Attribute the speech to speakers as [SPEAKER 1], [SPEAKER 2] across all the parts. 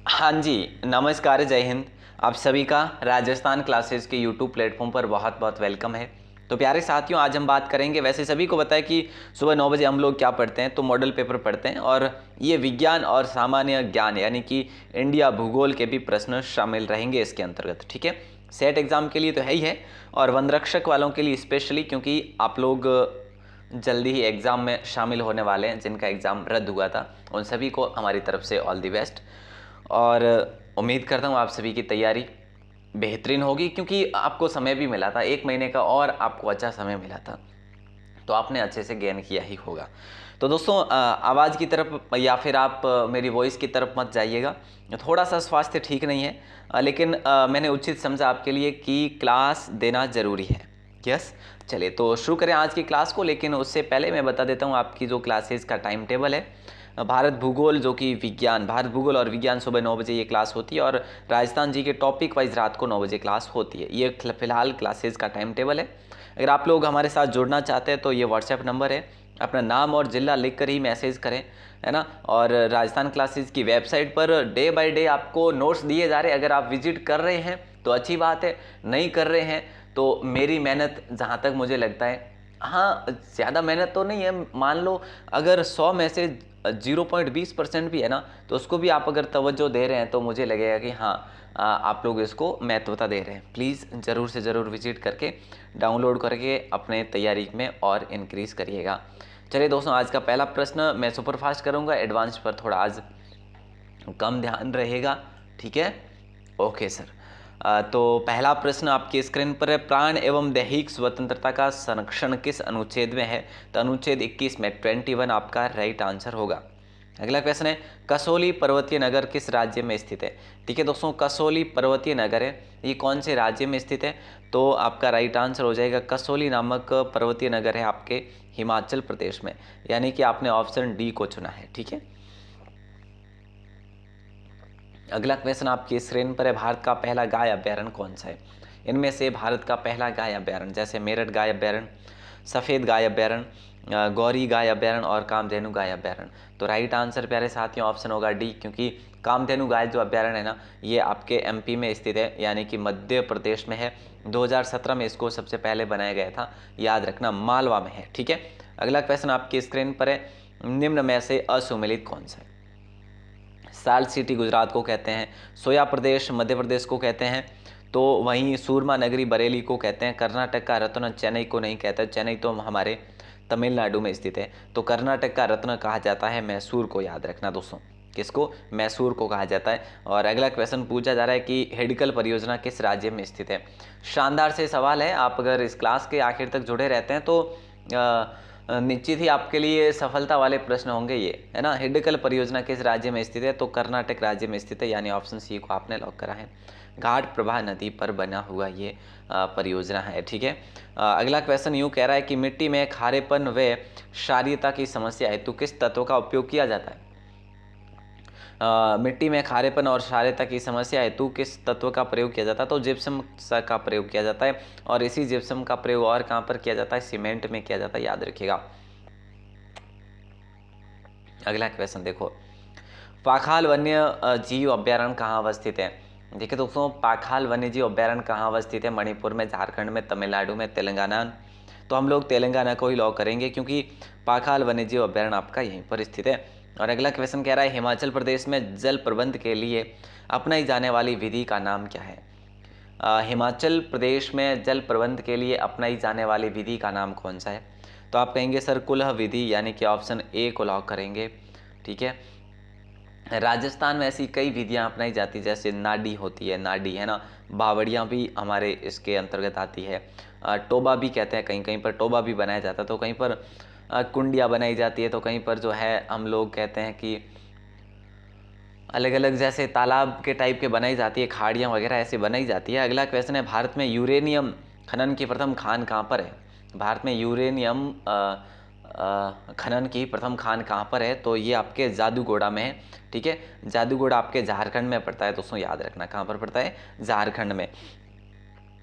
[SPEAKER 1] हाँ जी, नमस्कार, जय हिंद। आप सभी का राजस्थान क्लासेस के यूट्यूब प्लेटफॉर्म पर बहुत बहुत वेलकम है। तो प्यारे साथियों, आज हम बात करेंगे, वैसे सभी को पता है कि सुबह 9 बजे हम लोग क्या पढ़ते हैं, तो मॉडल पेपर पढ़ते हैं और ये विज्ञान और सामान्य ज्ञान यानी कि इंडिया भूगोल के भी प्रश्न शामिल रहेंगे इसके अंतर्गत। ठीक है, सेट एग्ज़ाम के लिए तो है ही है और वन रक्षक वालों के लिए स्पेशली, क्योंकि आप लोग जल्दी ही एग्ज़ाम में शामिल होने वाले हैं। जिनका एग्ज़ाम रद्द हुआ था उन सभी को हमारी तरफ से ऑल दी बेस्ट। और उम्मीद करता हूँ आप सभी की तैयारी बेहतरीन होगी, क्योंकि आपको समय भी मिला था 1 महीने का और आपको अच्छा समय मिला था, तो आपने अच्छे से गेन किया ही होगा। तो दोस्तों, आवाज़ की तरफ या फिर आप मेरी वॉइस की तरफ मत जाइएगा। थोड़ा सा स्वास्थ्य ठीक नहीं है, लेकिन मैंने उचित समझा आपके लिए कि क्लास देना ज़रूरी है। यस, चलिए तो शुरू करें आज की क्लास को। लेकिन उससे पहले मैं बता देता हूँ आपकी जो क्लासेस का टाइम टेबल है। भारत भूगोल जो कि विज्ञान, भारत भूगोल और विज्ञान सुबह 9 बजे ये क्लास होती है, और राजस्थान जी के टॉपिक वाइज रात को 9 बजे क्लास होती है। ये फिलहाल क्लासेस का टाइम टेबल है। अगर आप लोग हमारे साथ जुड़ना चाहते हैं तो ये व्हाट्सएप नंबर है, अपना नाम और ज़िला लिख कर ही मैसेज करें, है ना। और राजस्थान क्लासेस की website per day by day आपको नोट्स दिए जा रहे हैं। अगर आप विजिट कर रहे हैं तो अच्छी बात है, नहीं कर रहे हैं तो मेरी मेहनत जहाँ तक मुझे लगता है, हाँ ज़्यादा मेहनत तो नहीं है, मान लो अगर 100 में से 0.20% भी है ना, तो उसको भी आप अगर तवज्जो दे रहे हैं तो मुझे लगेगा कि हाँ, आप लोग इसको महत्वता दे रहे हैं। प्लीज़ ज़रूर से ज़रूर विजिट करके डाउनलोड करके अपने तैयारी में और इनक्रीज़ करिएगा। चलिए दोस्तों, आज का पहला प्रश्न मैं सुपरफास्ट करूँगा, एडवांस पर थोड़ा आज कम ध्यान रहेगा। ठीक है, ओके सर। तो पहला प्रश्न आपकी स्क्रीन पर है, प्राण एवं दैहिक स्वतंत्रता का संरक्षण किस अनुच्छेद में है? तो अनुच्छेद 21 में 21 आपका राइट आंसर होगा। अगला क्वेश्चन है, कसौली पर्वतीय नगर किस राज्य में स्थित है? ठीक है दोस्तों, कसौली पर्वतीय नगर है, ये कौन से राज्य में स्थित है? तो आपका राइट आंसर हो जाएगा कसौली नामक पर्वतीय नगर है आपके हिमाचल प्रदेश में, यानी कि आपने ऑप्शन डी को चुना है। ठीक है, अगला क्वेश्चन आपकी स्क्रीन पर है, भारत का पहला गाय अभ्यारण्य कौन सा है? इनमें से भारत का पहला गाय अभ्यारण्य, जैसे मेरठ गाय अभ्यारण्य, सफ़ेद गाय अभ्यारण्य, गौरी गाय अभ्यारण्य और कामधेनु गाय अभ्यारण्य। तो राइट आंसर प्यारे साथियों ऑप्शन होगा डी, क्योंकि कामधेनु गाय जो अभ्यारण्य है ना, ये आपके एमपी में स्थित है, यानी कि मध्य प्रदेश में है। 2017 में इसको सबसे पहले बनाया गया था, याद रखना मालवा में है। ठीक है, अगला क्वेश्चन आपकी स्क्रीन पर है, निम्न में से असुमेलित कौन सा है? साल्ट सिटी गुजरात को कहते हैं, सोया प्रदेश मध्य प्रदेश को कहते हैं, तो वहीं सूरमा नगरी बरेली को कहते हैं, कर्नाटक का रत्न चेन्नई को नहीं कहते, चेन्नई तो हमारे तमिलनाडु में स्थित है, तो कर्नाटक का रत्न कहा जाता है मैसूर को। याद रखना दोस्तों, किसको? मैसूर को कहा जाता है। और अगला क्वेश्चन पूछा जा रहा है कि हिडकल परियोजना किस राज्य में स्थित है? शानदार से सवाल है, आप अगर इस क्लास के आखिर तक जुड़े रहते हैं तो निश्चित ही आपके लिए सफलता वाले प्रश्न होंगे ये, है ना। हिडकल परियोजना किस राज्य में स्थित है? तो कर्नाटक राज्य में स्थित है, यानी ऑप्शन सी को आपने लॉक करा है। घाट प्रभा नदी पर बना हुआ ये परियोजना है। ठीक है, अगला क्वेश्चन यूँ कह रहा है कि मिट्टी में खारेपन व क्षारीयता की समस्या हेतु किस तत्व का उपयोग किया जाता है? मिट्टी में खारेपन और क्षारीयता की समस्या हेतु किस तत्व का प्रयोग किया जाता है? तो जिप्सम का प्रयोग किया जाता है, और इसी जिप्सम का प्रयोग और कहाँ पर किया जाता है? सीमेंट में किया जाता है, याद रखिएगा। अगला क्वेश्चन देखो, पाखाल वन्य जीव अभ्यारण्य कहाँ अवस्थित है? देखिए दोस्तों, पाखाल वन्य जीव अभ्यारण्य कहाँ अवस्थित है? मणिपुर में, झारखंड में, तमिलनाडु में, तेलंगाना। तो हम लोग तेलंगाना को ही लॉक करेंगे, क्योंकि पाखाल वन्य जीव अभ्यारण्य आपका यहीं पर स्थित है। और अगला क्वेश्चन कह रहा है, हिमाचल प्रदेश में जल प्रबंध के लिए अपनाई जाने वाली विधि का नाम क्या है? हिमाचल प्रदेश में जल प्रबंध के लिए अपनाई जाने वाली विधि का नाम कौन सा है? तो आप कहेंगे सर कुल्ह विधि, यानी कि ऑप्शन ए को लॉक करेंगे। ठीक है, राजस्थान में ऐसी कई विधियां अपनाई जाती, जैसे नाडी होती है, नाडी है ना, बावड़ियाँ भी हमारे इसके अंतर्गत आती है। टोबा भी कहते हैं, कहीं कहीं पर टोबा भी बनाया जाता है, तो कहीं पर कुंडिया बनाई जाती है, तो कहीं पर जो है हम लोग कहते हैं कि अलग अलग जैसे तालाब के टाइप के बनाई जाती है, खाड़ियाँ वगैरह ऐसे बनाई जाती है। अगला क्वेश्चन है, भारत में यूरेनियम खनन की प्रथम खान कहाँ पर है? भारत में यूरेनियम खनन की प्रथम खान कहाँ पर है? तो ये आपके जादूगोड़ा में है। ठीक है, जादूगोड़ा आपके झारखंड में पड़ता है दोस्तों, याद रखना कहाँ पर पड़ता है? झारखंड में।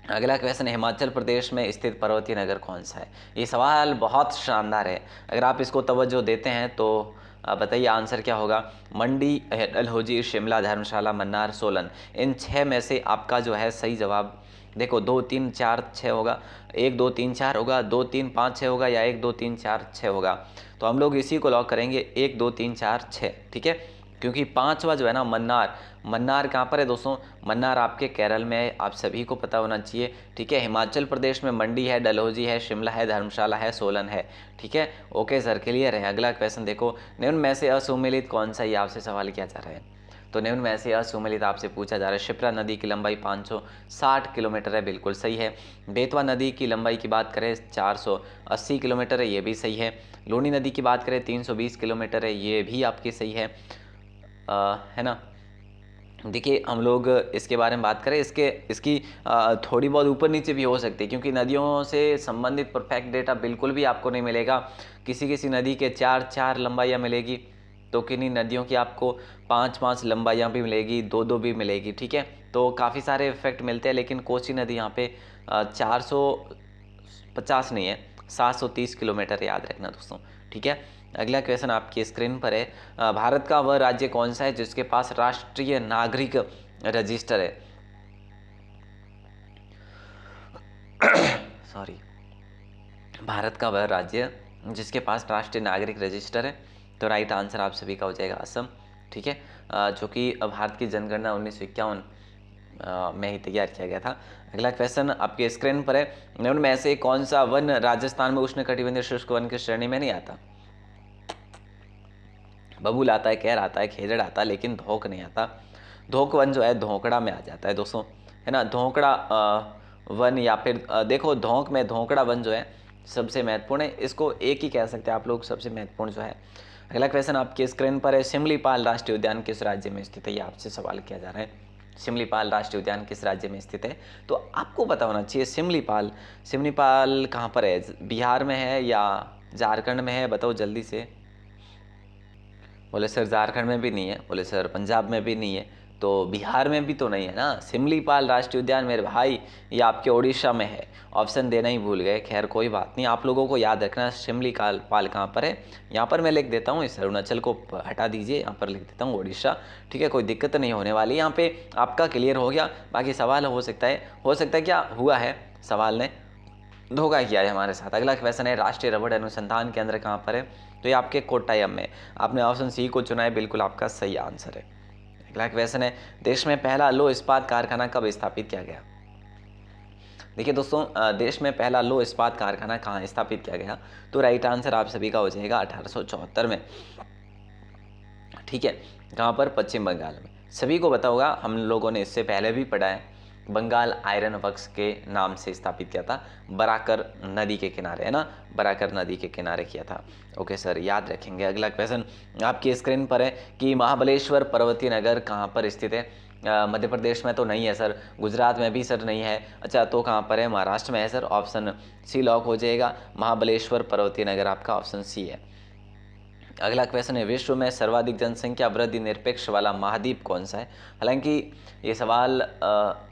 [SPEAKER 1] अगला क्वेश्चन, हिमाचल प्रदेश में स्थित पर्वतीय नगर कौन सा है? ये सवाल बहुत शानदार है, अगर आप इसको तवज्जो देते हैं तो बताइए आंसर क्या होगा। मंडी, डलहौजी, शिमला, धर्मशाला, मन्नार, सोलन, इन 6 में से आपका जो है सही जवाब देखो 2 3 4 6 होगा, 1 2 3 4 होगा, 2 3 5 6 होगा या 1 2 3 4 6 होगा। तो हम लोग इसी को लॉक करेंगे 1 2 3 4 6, ठीक है। क्योंकि पांचवा जो है ना मन्नार, मन्नार कहाँ पर है दोस्तों, मन्नार आपके केरल में है, आप सभी को पता होना चाहिए, ठीक है। हिमाचल प्रदेश में मंडी है, डलहौजी है, शिमला है, धर्मशाला है, सोलन है, ठीक है। ओके सर, क्लियर है। अगला क्वेश्चन देखो, निम्न में से असुमेलित कौन सा, ये आपसे सवाल किया जा रहा है। तो निम्न में से असुमेलित आपसे पूछा जा रहा है। शिप्रा नदी की लंबाई 560 किलोमीटर है, बिल्कुल सही है। बेतवा नदी की लंबाई की बात करें 480 किलोमीटर है, ये भी सही है। लूनी नदी की बात करें 320 किलोमीटर है, ये भी आपकी सही है ना। देखिए हम लोग इसके बारे में बात करें, इसकी थोड़ी बहुत ऊपर नीचे भी हो सकती है, क्योंकि नदियों से संबंधित परफेक्ट डेटा बिल्कुल भी आपको नहीं मिलेगा। किसी किसी नदी के 4 लंबाइयाँ मिलेगी, तो किन्हीं नदियों की आपको 5 लंबाइयाँ भी मिलेगी, 2 भी मिलेगी, ठीक है। तो काफ़ी सारे इफेक्ट मिलते हैं, लेकिन कोसी नदी यहाँ पे 450 नहीं है, 730 किलोमीटर, याद रखना दोस्तों, ठीक है। अगला क्वेश्चन आपकी स्क्रीन पर है। भारत का वह राज्य कौन सा है जिसके पास राष्ट्रीय नागरिक रजिस्टर है। सॉरी, भारत का वह राज्य जिसके पास राष्ट्रीय नागरिक रजिस्टर है, तो राइट आंसर आप सभी का हो जाएगा असम, ठीक है। जो कि भारत की जनगणना 1951 में ही तैयार किया गया था। अगला क्वेश्चन आपके स्क्रीन पर है। निम्न में से कौन सा वन राजस्थान में उष्णकटिबंधीय शुष्क वन की श्रेणी में नहीं आता। बबूल आता है, कैर आता है, खेजड़ आता है, लेकिन धोक नहीं आता। धोक वन जो है धोकड़ा में आ जाता है दोस्तों, है ना। धोकड़ा वन या फिर देखो धोक में धोकड़ा वन जो है सबसे महत्वपूर्ण है, इसको एक ही कह सकते हैं आप लोग, सबसे महत्वपूर्ण जो है। अगला क्वेश्चन आपके स्क्रीन पर है। सिमलीपाल राष्ट्रीय उद्यान किस राज्य में स्थित है, ये आपसे सवाल किया जा रहा है। सिमलीपाल राष्ट्रीय उद्यान किस राज्य में स्थित है, तो आपको पता होना चाहिए सिमलीपाल कहाँ पर है, बिहार में है या झारखंड में है, बताओ जल्दी से। बोले सर झारखंड में भी नहीं है, बोले सर पंजाब में भी नहीं है, तो बिहार में भी तो नहीं है ना। सिमलीपाल राष्ट्रीय उद्यान मेरे भाई ये आपके उड़ीसा में है, ऑप्शन देना ही भूल गए। खैर कोई बात नहीं, आप लोगों को याद रखना सिमलीपाल कहाँ पर है। यहाँ पर मैं लिख देता हूँ, इस अरुणाचल को हटा दीजिए, यहाँ पर लिख देता हूँ उड़ीसा, ठीक है। कोई दिक्कत नहीं होने वाली, यहाँ पे आपका क्लियर हो गया। बाकी सवाल हो सकता है क्या हुआ है, सवाल ने धोखा किया है हमारे साथ। अगला क्वेश्चन है राष्ट्रीय रबड़ अनुसंधान केंद्र कहाँ पर है, तो ये आपके कोट्टायम में। आपने ऑप्शन सी को चुना है, बिल्कुल आपका सही आंसर है। अगला क्वेश्चन है देश में पहला लौह इस्पात कारखाना कब स्थापित किया गया। देखिए दोस्तों देश में पहला लौह इस्पात कारखाना कहाँ स्थापित किया गया, तो राइट आंसर आप सभी का हो जाएगा 1874 में, ठीक है। कहाँ पर, पश्चिम बंगाल में। सभी को पता होगा, हम लोगों ने इससे पहले भी पढ़ा है, बंगाल आयरन वर्क्स के नाम से स्थापित किया था, बराकर नदी के किनारे, है ना, बराकर नदी के किनारे किया था। ओके सर, याद रखेंगे। अगला क्वेश्चन आपकी स्क्रीन पर है कि महाबलेश्वर पर्वतीय नगर कहाँ पर स्थित है। मध्य प्रदेश में तो नहीं है सर, गुजरात में भी सर नहीं है, अच्छा तो कहाँ पर है, महाराष्ट्र में है सर, ऑप्शन सी लॉक हो जाएगा। महाबलेश्वर पर्वतीय नगर आपका ऑप्शन सी है। अगला क्वेश्चन है विश्व में सर्वाधिक जनसंख्या वृद्धि निरपेक्ष वाला महाद्वीप कौन सा है। हालांकि ये सवाल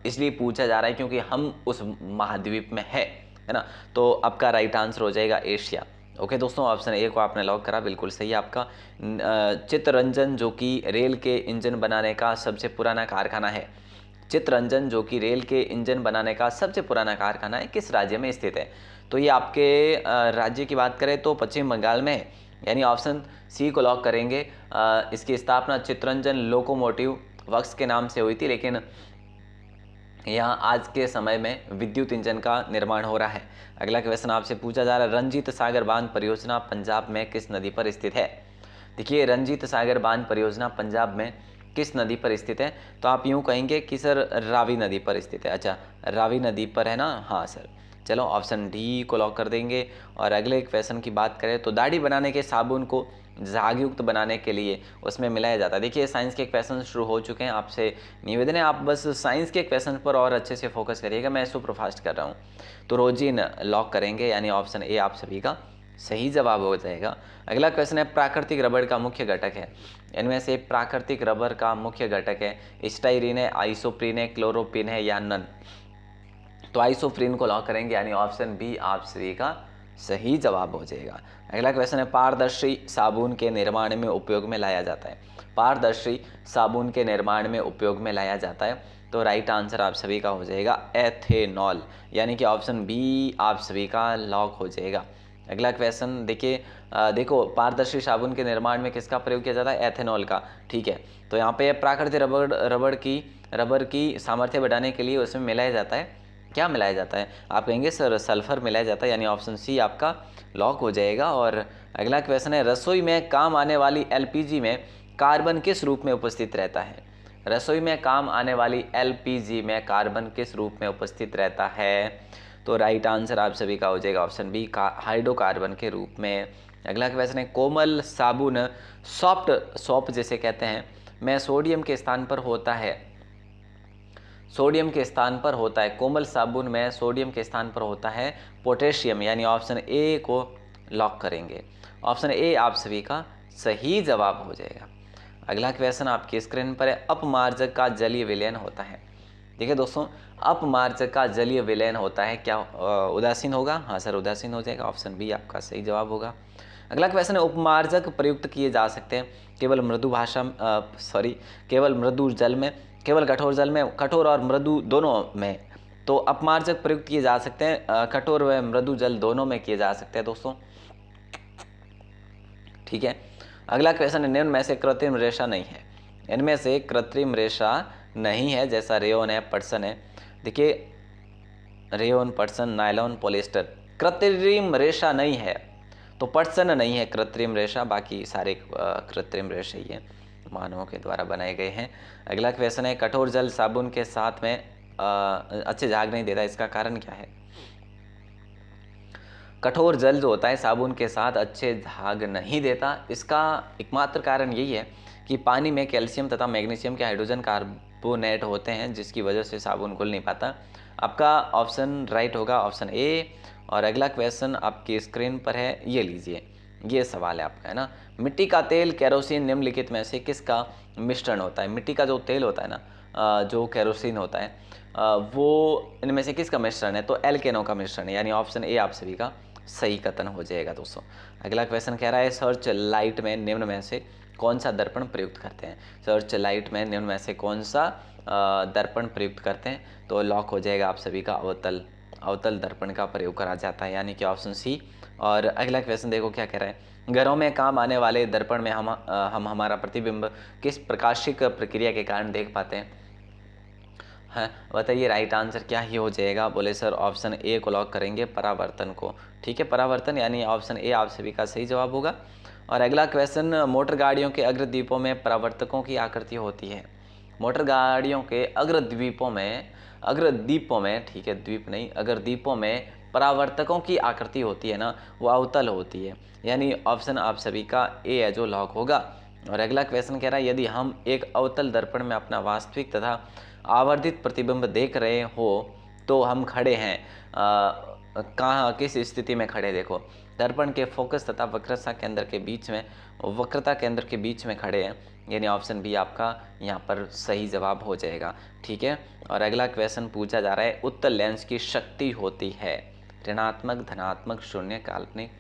[SPEAKER 1] इसलिए पूछा जा रहा है क्योंकि हम उस महाद्वीप में है ना, तो आपका राइट आंसर हो जाएगा एशिया। ओके दोस्तों, ऑप्शन ए को आपने लॉक करा, बिल्कुल सही है आपका। चित्तरंजन जो कि रेल के इंजन बनाने का सबसे पुराना कारखाना है, चित्तरंजन जो कि रेल के इंजन बनाने का सबसे पुराना कारखाना है, किस राज्य में स्थित है, तो ये आपके राज्य की बात करें तो पश्चिम बंगाल में है, यानी ऑप्शन सी को लॉक करेंगे। इसकी स्थापना चित्तरंजन लोकोमोटिव वर्क्स के नाम से हुई थी, लेकिन यहाँ आज के समय में विद्युत इंजन का निर्माण हो रहा है। अगला क्वेश्चन आपसे पूछा जा रहा है रंजीत सागर बांध परियोजना पंजाब में किस नदी पर स्थित है। देखिए रंजीत सागर बांध परियोजना पंजाब में किस नदी पर स्थित है, तो आप यूँ कहेंगे कि सर रावी नदी पर स्थित है। अच्छा रावी नदी पर है ना, हाँ सर, चलो ऑप्शन डी को लॉक कर देंगे। और अगले क्वेश्चन की बात करें तो दाढ़ी बनाने के साबुन को झागयुक्त बनाने के लिए उसमें मिलाया जाता है। देखिए साइंस के क्वेश्चन शुरू हो चुके हैं, आपसे निवेदन है आप बस साइंस के क्वेश्चन पर और अच्छे से फोकस करिएगा, मैं सुपरफास्ट कर रहा हूँ। तो रोजिन लॉक करेंगे, यानी ऑप्शन ए आप सभी का सही जवाब हो जाएगा। अगला क्वेश्चन है प्राकृतिक रबड़ का मुख्य घटक है, इनमें से प्राकृतिक रबर का मुख्य घटक है स्टाइरिन है, आइसोप्रीन है, क्लोरोपिन है या नन, तो आइसोप्रीन को लॉक करेंगे, यानी ऑप्शन बी आप सभी का सही जवाब हो जाएगा। अगला क्वेश्चन है, पारदर्शी साबुन के निर्माण में उपयोग में लाया जाता है। पारदर्शी साबुन के निर्माण में उपयोग में लाया जाता है, तो राइट आंसर आप सभी का हो जाएगा एथेनॉल, यानी कि ऑप्शन बी आप सभी का लॉक हो जाएगा। अगला क्वेश्चन देखिए, देखो पारदर्शी साबुन के निर्माण में किसका प्रयोग किया जाता है? एथेनॉल का। ठीक है, तो यहाँ पे प्राकृतिक रबर की सामर्थ्य बढ़ाने के लिए उसमें मिलाया जाता है, क्या मिलाया जाता है? आप कहेंगे सर सल्फर मिलाया जाता है, यानी ऑप्शन सी आपका लॉक हो जाएगा। और अगला क्वेश्चन है, रसोई में काम आने वाली एलपीजी में कार्बन किस रूप में उपस्थित रहता है? रसोई में काम आने वाली एलपीजी में कार्बन किस रूप में उपस्थित रहता है? तो राइट आंसर आप सभी का हो जाएगा ऑप्शन बी, हाइड्रोकार्बन के रूप में। अगला क्वेश्चन है, कोमल साबुन सॉफ्ट सोप जिसे कहते हैं में सोडियम के स्थान पर होता है, सोडियम के स्थान पर होता है, कोमल साबुन में सोडियम के स्थान पर होता है पोटेशियम, यानी ऑप्शन ए को लॉक करेंगे। ऑप्शन ए आप सभी का सही जवाब हो जाएगा। अगला क्वेश्चन आपकी स्क्रीन पर है, अपमार्जक का जलीय विलयन होता है। देखिए दोस्तों, अपमार्जक का जलीय विलयन होता है, क्या उदासीन होगा? हाँ सर उदासीन हो जाएगा, ऑप्शन बी आपका सही जवाब होगा। अगला क्वेश्चन है, उपमार्जक प्रयुक्त किए जा सकते हैं केवल मृदु भाषा केवल मृदु जल में, केवल कठोर जल में, कठोर और मृदु दोनों में। तो अपमार्जक प्रयुक्त किए जा सकते हैं कठोर व मृदु जल दोनों में किए जा सकते हैं दोस्तों। ठीक है, अगला क्वेश्चन है, निम्न में से कृत्रिम रेशा नहीं है। इनमें से कृत्रिम रेशा नहीं है, जैसा रेयोन है, पटसन है। देखिए रेयोन, पटसन, नायलॉन, पॉलिएस्टर, कृत्रिम रेशा नहीं है, तो पटसन नहीं है कृत्रिम रेशा, बाकी सारे कृत्रिम रेशा ही है, मानवों के द्वारा बनाए गए हैं। अगला क्वेश्चन है, कठोर जल साबुन के साथ में अच्छे झाग नहीं देता, इसका कारण क्या है? कठोर जल जो होता है साबुन के साथ अच्छे झाग नहीं देता, इसका एकमात्र कारण यही है कि पानी में कैल्शियम तथा मैग्नीशियम के हाइड्रोजन कार्बोनेट होते हैं, जिसकी वजह से साबुन घुल नहीं पाता। आपका ऑप्शन राइट होगा, ऑप्शन ए। और अगला क्वेश्चन आपकी स्क्रीन पर है, ये लीजिए, ये सवाल है आपका, है ना। मिट्टी का तेल, केरोसिन निम्नलिखित में से किसका मिश्रण होता है? मिट्टी का जो तेल होता है ना, जो केरोसिन होता है, वो इनमें से किसका मिश्रण है? तो एल्केनो का मिश्रण है, यानी ऑप्शन ए आप सभी का सही कथन हो जाएगा दोस्तों। अगला क्वेश्चन कह रहा है, सर्च लाइट में निम्न में से कौन सा दर्पण प्रयुक्त करते हैं? सर्च लाइट में निम्न में से कौन सा दर्पण प्रयुक्त करते हैं? तो लॉक हो जाएगा आप सभी का अवतल दर्पण का प्रयोग करा जाता है, यानी कि ऑप्शन सी। और अगला क्वेश्चन देखो क्या कह रहा है, घरों में काम आने वाले दर्पण में हम हमारा प्रतिबिंब किस प्रकाशिक प्रक्रिया के कारण देख पाते हैं? हाँ बताइए राइट आंसर क्या ही हो जाएगा? बोले सर ऑप्शन ए को लॉक करेंगे, परावर्तन को। ठीक है, परावर्तन, यानी ऑप्शन ए आप सभी का सही जवाब होगा। और अगला क्वेश्चन, मोटर गाड़ियों के अग्रदीपों में परावर्तकों की आकृति होती है। मोटर गाड़ियों के अग्रदीपों में, ठीक है द्वीप नहीं, अग्रदीपों में परावर्तकों की आकृति होती है ना, वो अवतल होती है, यानी ऑप्शन आप सभी का ए है जो लॉक होगा। और अगला क्वेश्चन कह रहा है, यदि हम एक अवतल दर्पण में अपना वास्तविक तथा आवर्धित प्रतिबिंब देख रहे हो तो हम खड़े हैं कहाँ, किस स्थिति में खड़े? देखो दर्पण के फोकस तथा वक्रता केंद्र के बीच में खड़े हैं, यानी ऑप्शन बी आपका यहाँ पर सही जवाब हो जाएगा। ठीक है, और अगला क्वेश्चन पूछा जा रहा है, उत्तल लेंस की शक्ति होती है ऋणात्मक, धनात्मक, शून्य, काल्पनिक।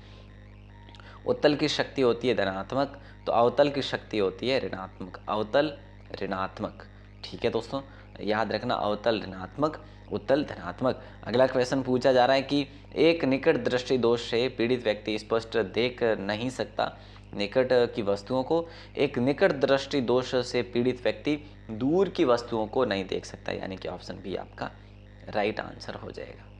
[SPEAKER 1] उत्तल की शक्ति होती है धनात्मक, तो अवतल की शक्ति होती है ऋणात्मक, अवतल ऋणात्मक। ठीक है दोस्तों, याद रखना, अवतल ऋणात्मक, उत्तल धनात्मक। अगला क्वेश्चन पूछा जा रहा है कि एक निकट दृष्टि दोष से पीड़ित व्यक्ति स्पष्ट देख नहीं सकता, निकट की वस्तुओं को, एक निकट दृष्टि दोष से पीड़ित व्यक्ति दूर की वस्तुओं को नहीं देख सकता, यानी कि ऑप्शन बी आपका राइट आंसर हो जाएगा।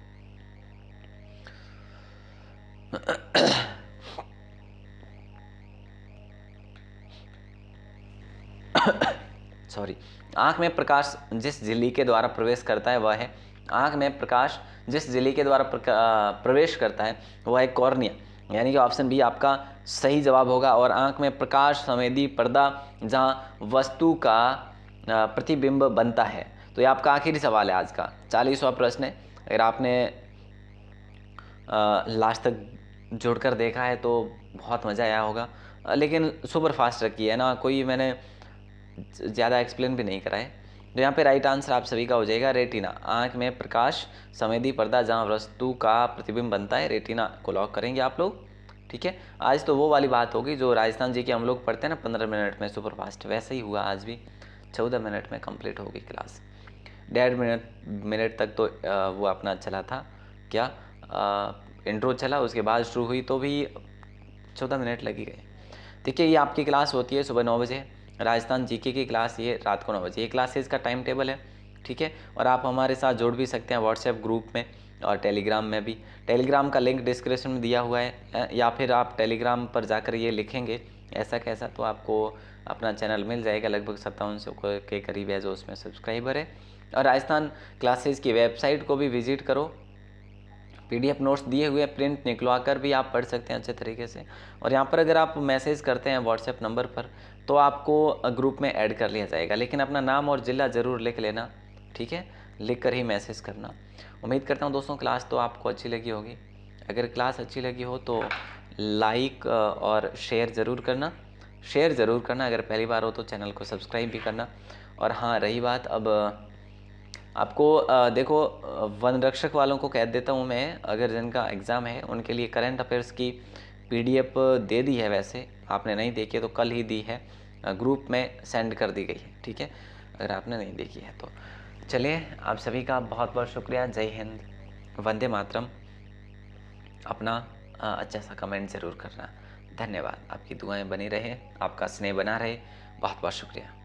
[SPEAKER 1] सॉरी, आँख में प्रकाश जिस झिल्ली के द्वारा प्रवेश करता है वह है, आँख में प्रकाश जिस झिल्ली के द्वारा प्रवेश करता है वह है कॉर्निया, यानी कि ऑप्शन बी आपका सही जवाब होगा। और आँख में प्रकाश संवेदी पर्दा जहाँ वस्तु का प्रतिबिंब बनता है। तो ये आपका आखिरी सवाल है आज का, 40वां प्रश्न है। अगर आपने लास्ट तक जुड़कर देखा है तो बहुत मज़ा आया होगा, लेकिन सुपर फास्ट रखी है ना, कोई मैंने ज़्यादा एक्सप्लेन भी नहीं करा है, तो यहाँ पे राइट आंसर आप सभी का हो जाएगा रेटिना। आँख में प्रकाश संवेदी पर्दा जहाँ वस्तु का प्रतिबिंब बनता है, रेटिना को लॉक करेंगे आप लोग। ठीक है, आज तो वो वाली बात होगी जो राजस्थान जी के हम लोग पढ़ते हैं ना 15 मिनट में सुपर फास्ट, वैसे ही हुआ आज भी। 14 मिनट में कंप्लीट होगी क्लास। 1.5 मिनट तक तो वो अपना चला था क्या, इंट्रो चला, उसके बाद शुरू हुई तो भी 14 मिनट लगी गए। देखिए ये आपकी क्लास होती है सुबह 9 बजे, राजस्थान जीके की क्लास ये रात को 9 बजे, ये क्लासेस का टाइम टेबल है। ठीक है, और आप हमारे साथ जुड़ भी सकते हैं व्हाट्सएप ग्रुप में और टेलीग्राम में भी। टेलीग्राम का लिंक डिस्क्रिप्शन में दिया हुआ है, या फिर आप टेलीग्राम पर जाकर ये लिखेंगे ऐसा कैसा तो आपको अपना चैनल मिल जाएगा। लगभग 5700 के करीब है जो उसमें सब्सक्राइबर है। और राजस्थान क्लासेस की वेबसाइट को भी विजिट करो, PDF नोट्स दिए हुए प्रिंट निकलवा कर भी आप पढ़ सकते हैं अच्छे तरीके से। और यहाँ पर अगर आप मैसेज करते हैं व्हाट्सएप नंबर पर तो आपको ग्रुप में ऐड कर लिया जाएगा, लेकिन अपना नाम और ज़िला ज़रूर लिख लेना। ठीक है, लिख कर ही मैसेज करना। उम्मीद करता हूँ दोस्तों क्लास तो आपको अच्छी लगी होगी। अगर क्लास अच्छी लगी हो तो लाइक और शेयर ज़रूर करना, अगर पहली बार हो तो चैनल को सब्सक्राइब भी करना। और हाँ, रही बात अब आपको देखो वन रक्षक वालों को कह देता हूँ मैं, अगर जिनका एग्ज़ाम है उनके लिए करंट अफेयर्स की PDF दे दी है, वैसे आपने नहीं देखी तो कल ही दी है, ग्रुप में सेंड कर दी गई है। ठीक है, अगर आपने नहीं देखी है तो चलिए, आप सभी का बहुत बहुत शुक्रिया। जय हिंद, वंदे मातरम। अपना अच्छा सा कमेंट ज़रूर करना। धन्यवाद, आपकी दुआएं बनी रहे, आपका स्नेह बना रहे। बहुत बहुत शुक्रिया।